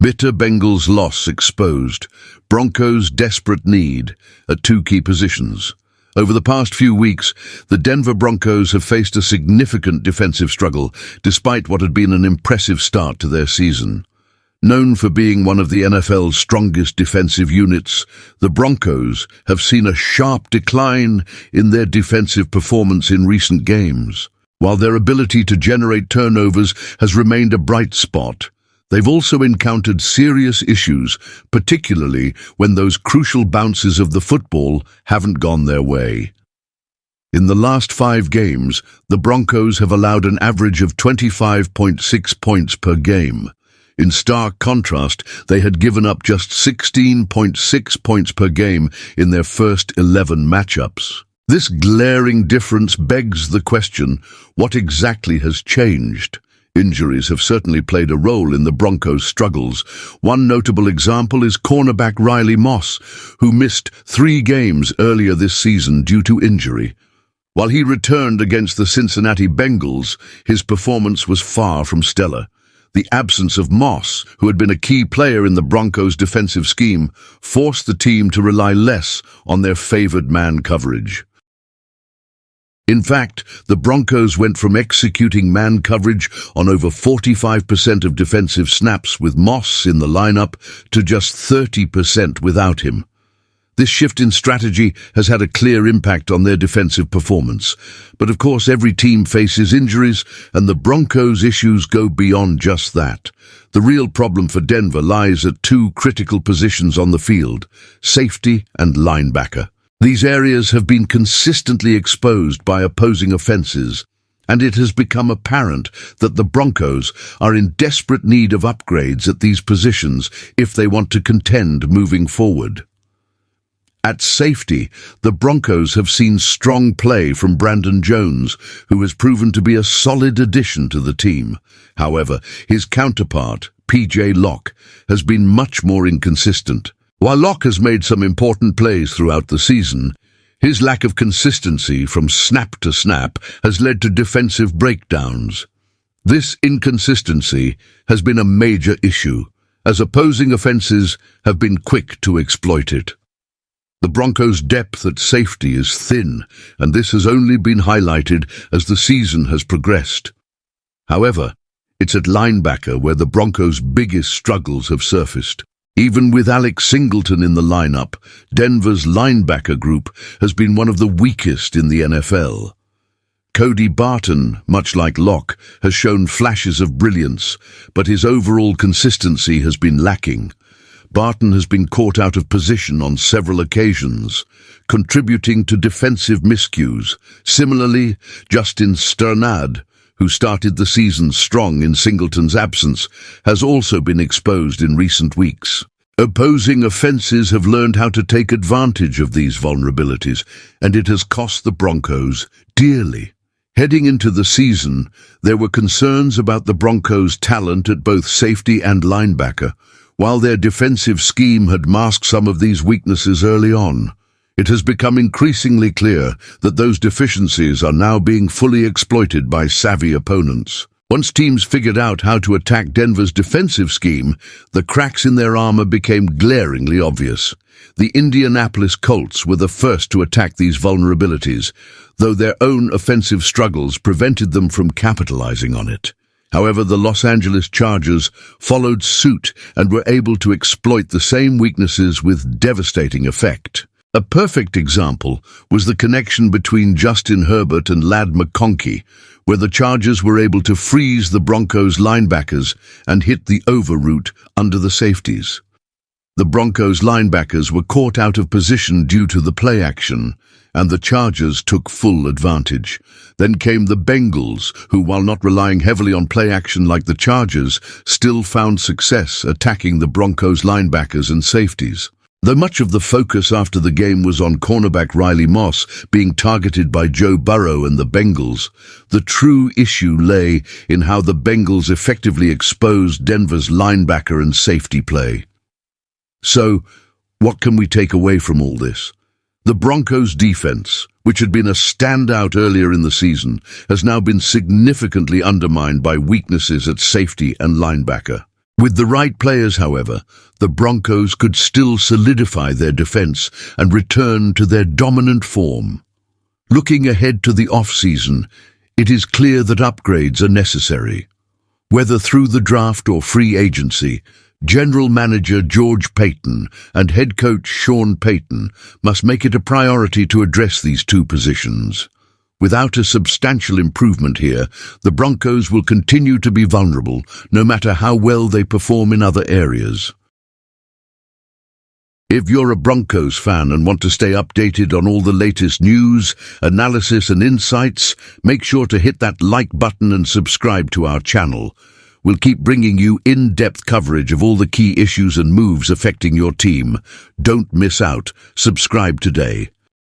Bitter Bengals loss exposed Broncos' desperate need at two key positions. Over the past few weeks, the Denver Broncos have faced a significant defensive struggle, despite what had been an impressive start to their season. Known for being one of the NFL's strongest defensive units, the Broncos have seen a sharp decline in their defensive performance in recent games. While their ability to generate turnovers has remained a bright spot, they've also encountered serious issues, particularly when those crucial bounces of the football haven't gone their way. In the last 5 games, the Broncos have allowed an average of 25.6 points per game. In stark contrast, they had given up just 16.6 points per game in their first 11 matchups. This glaring difference begs the question, what exactly has changed? Injuries have certainly played a role in the Broncos' struggles. One notable example is cornerback Riley Moss, who missed 3 games earlier this season due to injury. While he returned against the Cincinnati Bengals, his performance was far from stellar. The absence of Moss, who had been a key player in the Broncos' defensive scheme, forced the team to rely less on their favored man coverage. In fact, the Broncos went from executing man coverage on over 45% of defensive snaps with Moss in the lineup to just 30% without him. This shift in strategy has had a clear impact on their defensive performance. But of course, every team faces injuries, and the Broncos' issues go beyond just that. The real problem for Denver lies at 2 critical positions on the field: safety and linebacker. These areas have been consistently exposed by opposing offenses, and it has become apparent that the Broncos are in desperate need of upgrades at these positions if they want to contend moving forward. At safety, the Broncos have seen strong play from Brandon Jones, who has proven to be a solid addition to the team. However, his counterpart, P.J. Locke, has been much more inconsistent. While Locke has made some important plays throughout the season, his lack of consistency from snap to snap has led to defensive breakdowns. This inconsistency has been a major issue, as opposing offenses have been quick to exploit it. The Broncos' depth at safety is thin, and this has only been highlighted as the season has progressed. However, it's at linebacker where the Broncos' biggest struggles have surfaced. Even with Alex Singleton in the lineup, Denver's linebacker group has been one of the weakest in the NFL. Cody Barton, much like Locke, has shown flashes of brilliance, but his overall consistency has been lacking. Barton has been caught out of position on several occasions, contributing to defensive miscues. Similarly, Justin Sternad, who started the season strong in Singleton's absence, has also been exposed in recent weeks. Opposing offenses have learned how to take advantage of these vulnerabilities, and it has cost the Broncos dearly. Heading into the season, there were concerns about the Broncos' talent at both safety and linebacker. While their defensive scheme had masked some of these weaknesses early on, it has become increasingly clear that those deficiencies are now being fully exploited by savvy opponents. Once teams figured out how to attack Denver's defensive scheme, the cracks in their armor became glaringly obvious. The Indianapolis Colts were the first to attack these vulnerabilities, though their own offensive struggles prevented them from capitalizing on it. However, the Los Angeles Chargers followed suit and were able to exploit the same weaknesses with devastating effect. A perfect example was the connection between Justin Herbert and Ladd McConkey, where the Chargers were able to freeze the Broncos' linebackers and hit the over route under the safeties. The Broncos' linebackers were caught out of position due to the play action, and the Chargers took full advantage. Then came the Bengals, who, while not relying heavily on play action like the Chargers, still found success attacking the Broncos' linebackers and safeties. Though much of the focus after the game was on cornerback Riley Moss being targeted by Joe Burrow and the Bengals, the true issue lay in how the Bengals effectively exposed Denver's linebacker and safety play. So, what can we take away from all this? The Broncos' defense, which had been a standout earlier in the season, has now been significantly undermined by weaknesses at safety and linebacker. With the right players, however, the Broncos could still solidify their defense and return to their dominant form. Looking ahead to the off-season, it is clear that upgrades are necessary. Whether through the draft or free agency, General Manager George Payton and head coach Sean Payton must make it a priority to address these two positions. Without a substantial improvement here, the Broncos will continue to be vulnerable, no matter how well they perform in other areas. If you're a Broncos fan and want to stay updated on all the latest news, analysis and insights, make sure to hit that like button and subscribe to our channel. We'll keep bringing you in-depth coverage of all the key issues and moves affecting your team. Don't miss out. Subscribe today.